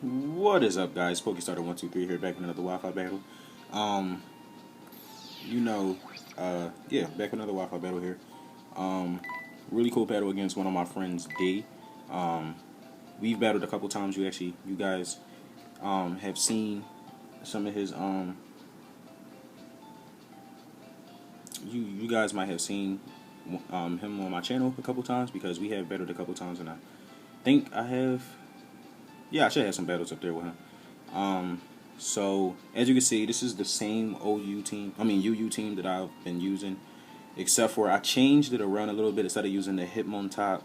What is up, guys? Pokestarter 123 here, back with another Wi-Fi battle. Um, you know, yeah, back with another Wi-Fi battle here. Um, really cool battle against one of my friends, D. Um, we've battled a couple times. You guys, have seen some of his, you guys might have seen, him on my channel a couple times because we have battled a couple times, and I think I have, yeah, I should have some battles up there with him. So as you can see, this is the same UU team that I've been using, except for I changed it around a little bit. Instead of using the what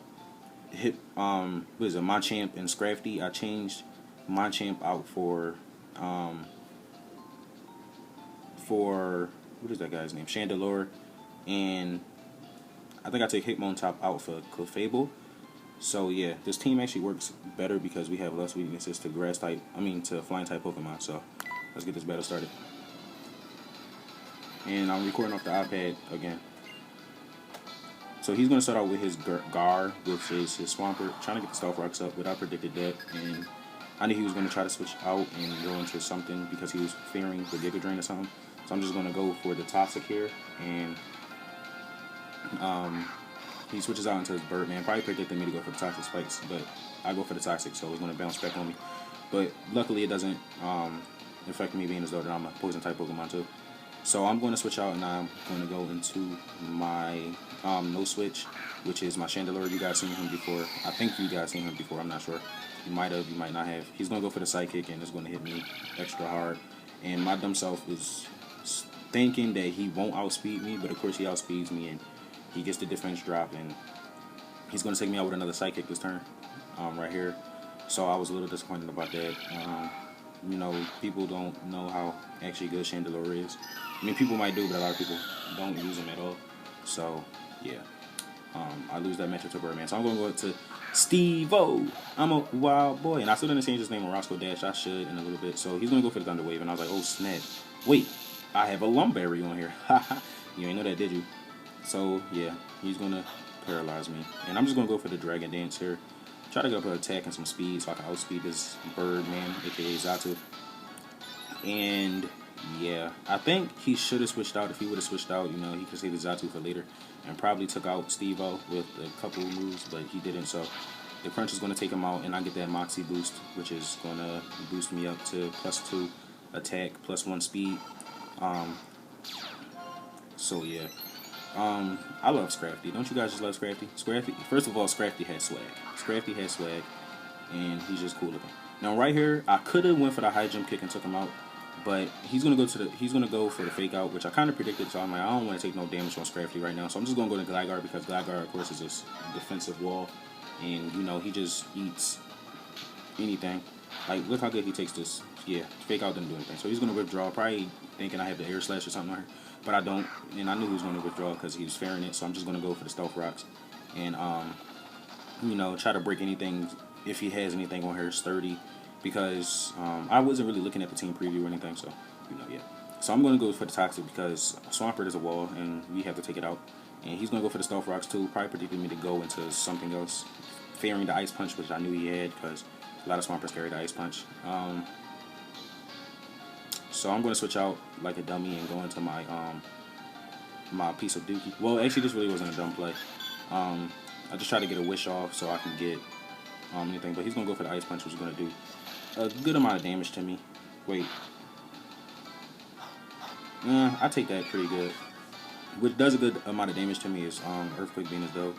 is it, Machamp and Scrafty, I changed Machamp out um for what is that guy's name? Chandelure, and I think I take Hitmontop out for Clefable. So yeah, this team actually works better because we have less weaknesses to to flying type Pokemon. So let's get this battle started. And I'm recording off the iPad again. So he's going to start out with his Gar, which is his Swampert, trying to get the Stealth Rocks up, but I predicted that, and I knew he was going to try to switch out and go into something because he was fearing the Giga Drain or something. So I'm just going to go for the Toxic here, and he switches out into his Birdman. Probably predicted me to go for the Toxic Spikes, but I go for the Toxic, so it's going to bounce back on me. But luckily it doesn't affect me, being as though that I'm a Poison type Pokemon too. So I'm going to switch out, and I'm going to go into my no switch, which is my Chandelure. You guys seen him before. I think you guys seen him before. I'm not sure. You might have, you might not have. He's going to go for the Psychic, and it's going to hit me extra hard. And my dumb self is thinking that he won't outspeed me, but of course he outspeeds me, and he gets the defense drop, and he's going to take me out with another Psychic this turn, right here. So I was a little disappointed about that. People don't know how actually good Chandelure is. I mean, people might do, but a lot of people don't use him at all. So, yeah. I lose that matchup to Birdman. So I'm going to go to Steve-O. I'm a wild boy. And I still didn't change his name on Roscoe Dash. I should in a little bit. So he's going to go for the Thunder Wave. And I was like, oh, snap. Wait, I have a Lumberry on here. You ain't know that, did you? So, yeah, he's going to paralyze me. And I'm just going to go for the Dragon Dance here. Try to go for attack and some speed so I can outspeed this Birdman, aka Xatu. And yeah, I think he should have switched out. If he would have switched out, he could save the Xatu for later and probably took out Steve-O with a couple of moves, but he didn't. So the Crunch is going to take him out, and I get that Moxie boost, which is going to boost me up to +2 attack, +1 speed. So yeah. I love Scrafty. Don't you guys just love Scrafty? Scrafty. First of all, Scrafty has swag. Scrafty has swag, and he's just cool looking. Now right here, I could have went for the high jump kick and took him out, but he's gonna go for the fake out, which I kind of predicted. So I'm like, I don't want to take no damage on Scrafty right now. So I'm just gonna go to Gligar because Gligar, of course, is this defensive wall, and he just eats anything. Like, look how good he takes this. Yeah, fake out didn't do anything. So he's gonna withdraw, probably thinking I have the air slash or something on her. But I don't, and I knew he was going to withdraw because he was fearing it, so I'm just going to go for the Stealth Rocks. And, try to break anything, if he has anything on her, sturdy, because I wasn't really looking at the team preview or anything, so, yeah. So I'm going to go for the Toxic because Swampert is a wall, and we have to take it out. And he's going to go for the Stealth Rocks, too, probably predicted me to go into something else, fearing the Ice Punch, which I knew he had, because a lot of Swamperts carry the Ice Punch. So I'm going to switch out like a dummy and go into my my piece of Dookie. Well, actually, this really wasn't a dumb play. I just tried to get a wish off so I can get anything. But he's going to go for the Ice Punch, which is going to do a good amount of damage to me. Wait. I take that pretty good. What does a good amount of damage to me is Earthquake being as though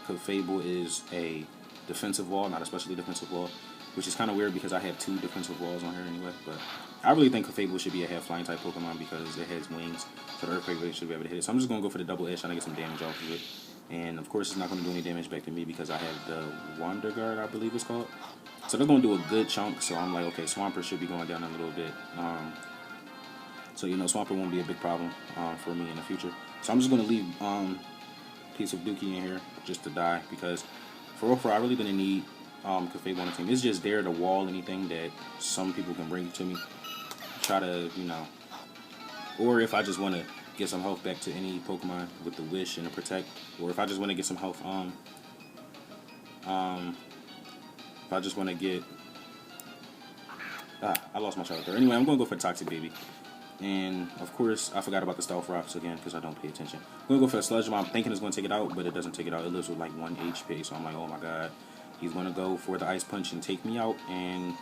Clefable is a defensive wall, not a specially defensive wall, which is kind of weird because I have 2 defensive walls on here anyway. But I really think Clefable should be a half flying type Pokemon because it has wings, so the Earthquake really should be able to hit it. So I'm just going to go for the double edge, trying to get some damage off of it. And of course, it's not going to do any damage back to me because I have the Wander Guard, I believe it's called. So they're going to do a good chunk. So I'm like, okay, Swampert should be going down a little bit. So Swampert won't be a big problem for me in the future. So I'm just going to leave piece of Dookie in here just to die because for I really didn't need Clefable on the team. It's just there to wall anything that some people can bring to me. Try to, or if I just want to get some health back to any Pokemon with the Wish and the Protect, or if I just want to get some health if I just want to get... I lost my character. Anyway, I'm going to go for the Toxic Baby. And, of course, I forgot about the Stealth Rocks again because I don't pay attention. I'm going to go for the Sludge Bomb. I'm thinking it's going to take it out, but it doesn't take it out. It lives with like 1 HP, so I'm like, oh my god. He's going to go for the Ice Punch and take me out. And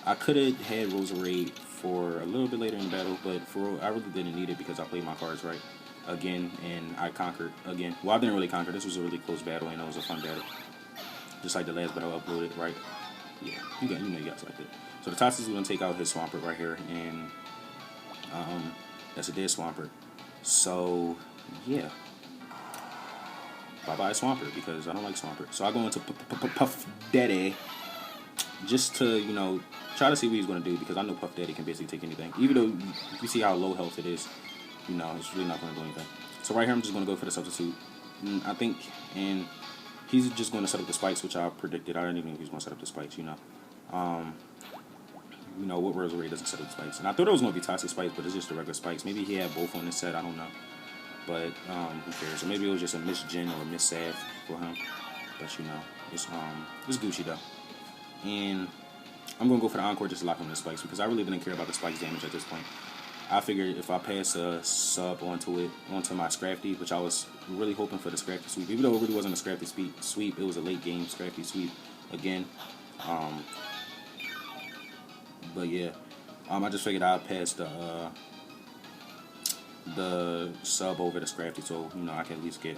I could have had Roserade for a little bit later in the battle, but I really didn't need it because I played my cards right again, and I conquered again. Well, I didn't really conquer. This was a really close battle, and it was a fun battle. Just like the last battle I uploaded, right? Yeah, you know you guys like it. So the Toxic is going to take out his Swampert right here, and that's a dead Swampert. So yeah, bye bye Swampert because I don't like Swampert. So I go into Puff Daddy just to, you know, try to see what he's going to do because I know Puff Daddy can basically take anything. Even though you see how low health it is, you know, it's really not going to do anything. So right here I'm just going to go for the Substitute. I think, and he's just going to set up the spikes, which I predicted. I didn't even know he was going to set up the spikes, you know. You know, what Roserade doesn't set up the spikes. And I thought it was going to be Toxic Spikes, but it's just the regular spikes. Maybe he had both on this set, I don't know. But, who cares? So maybe it was just a Miss Gen or a Miss Sav for him. But, you know, it's Gucci, though. And I'm going to go for the Encore just to lock him in the spikes because I really didn't care about the spikes damage at this point. I figured if I pass a sub onto my Scrafty, which I was really hoping for the Scrafty sweep, even though it really wasn't a Scrafty sweep, it was a late game Scrafty sweep again. But yeah, I just figured I'd pass the sub over the Scrafty, so you know I could at least get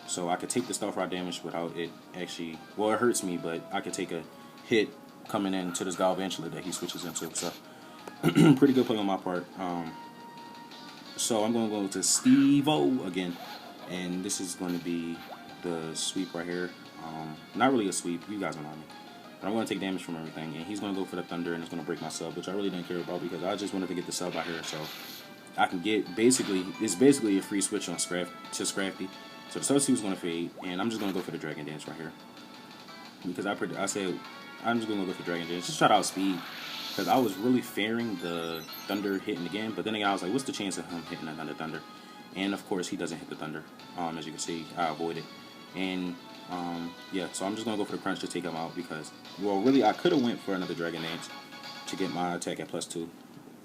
so I could take the Stealth Rock damage without it actually. Well, it hurts me, but I could take a hit coming into this Galvantula that he switches into. So pretty good play on my part. So I'm gonna go to Steve-O again, and this is going to be the sweep right here. Not really a sweep, you guys don't know me. But I'm going to take damage from everything, and he's going to go for the Thunder, and it's going to break my sub, which I really didn't care about because I just wanted to get the sub out here, so I can get it's basically a free switch on Scrafty. So the Substitute's going to fade, and I'm just going to go for the Dragon Dance right here because I said I'm just going to go for Dragon Dance, just try to outspeed because I was really fearing the Thunder hitting again, but then again I was like, what's the chance of him hitting another Thunder? And of course he doesn't hit the Thunder. As you can see, I avoid it, and yeah, so I'm just going to go for the Crunch to take him out because, well, really, I could have went for another Dragon Dance to get my attack at +2.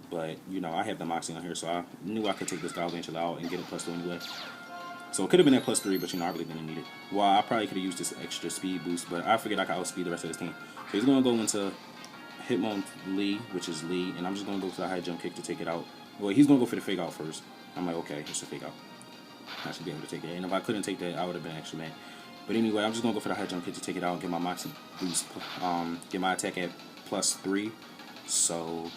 But, you know, I have the Moxie on here, so I knew I could take this Galvantula out and get it +2 anyway. So it could have been at +3, but, you know, I really didn't need it. Well, I probably could have used this extra speed boost, but I figured I could outspeed the rest of his team. So he's going to go into Hitmon Lee, which is Lee, and I'm just going to go for the high jump kick to take it out. Well, he's going to go for the fake out first. I'm like, okay, it's a fake out. I should be able to take it. And if I couldn't take that, I would have been extra mad. But anyway, I'm just going to go for the high jump kick to take it out and get my Moxie boost, get my attack at +3. So,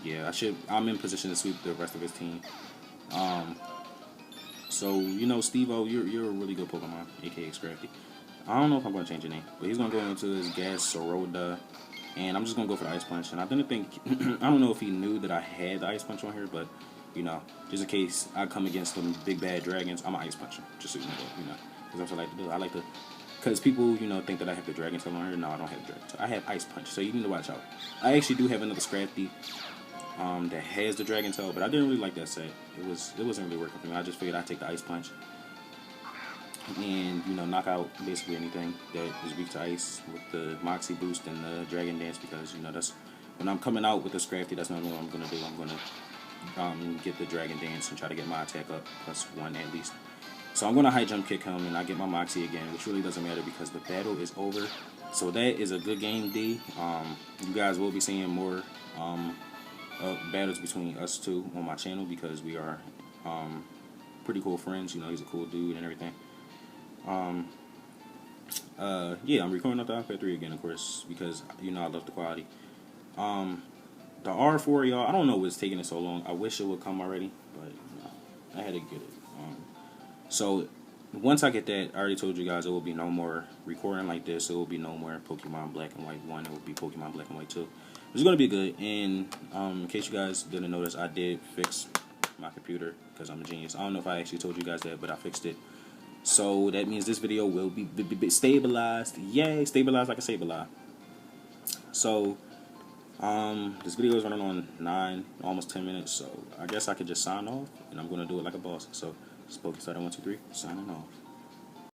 yeah, I'm in position to sweep the rest of his team. So, you know, Steve-O, you're a really good Pokemon, aka Scrafty. I don't know if I'm going to change your name, but he's going to go into his Gas Soroda, and I'm just going to go for the Ice Punch. And I didn't think, I don't know if he knew that I had the Ice Punch on here, but, you know, just in case I come against them big bad dragons, I'm an Ice Puncher, just so you know. That's what I like to do. I like to, because people, you know, think that I have the Dragon Tail on here. No, I don't have the Dragon Tail. I have Ice Punch, so you need to watch out. I actually do have another Scrafty that has the Dragon Tail, but I didn't really like that set. It wasn't really working for me. I just figured I'd take the Ice Punch and, you know, knock out basically anything that is weak to ice with the Moxie boost and the Dragon Dance because, you know, that's when I'm coming out with the Scrafty. That's not what I'm gonna do. I'm gonna get the Dragon Dance and try to get my attack up +1 at least. So I'm going to high jump kick him and I get my Moxie again, which really doesn't matter because the battle is over. So that is a good game, D. You guys will be seeing more battles between us two on my channel because we are pretty cool friends. You know, he's a cool dude and everything. Yeah, I'm recording off the iPad 3 again, of course, because, you know, I love the quality. The R4, y'all, I don't know what's taking it so long. I wish it would come already, but you know, I had to get it. So once I get that, I already told you guys it will be no more recording like this. It will be no more Pokemon Black and White 1. It will be Pokemon Black and White 2. It's going to be good. And in case you guys didn't notice, I did fix my computer because I'm a genius. I don't know if I actually told you guys that, but I fixed it. So that means this video will be stabilized. Yay, stabilized like a Sableye. So this video is running on 9, almost 10 minutes. So I guess I could just sign off, and I'm going to do it like a boss. So it's Pokestarter 123 signing off.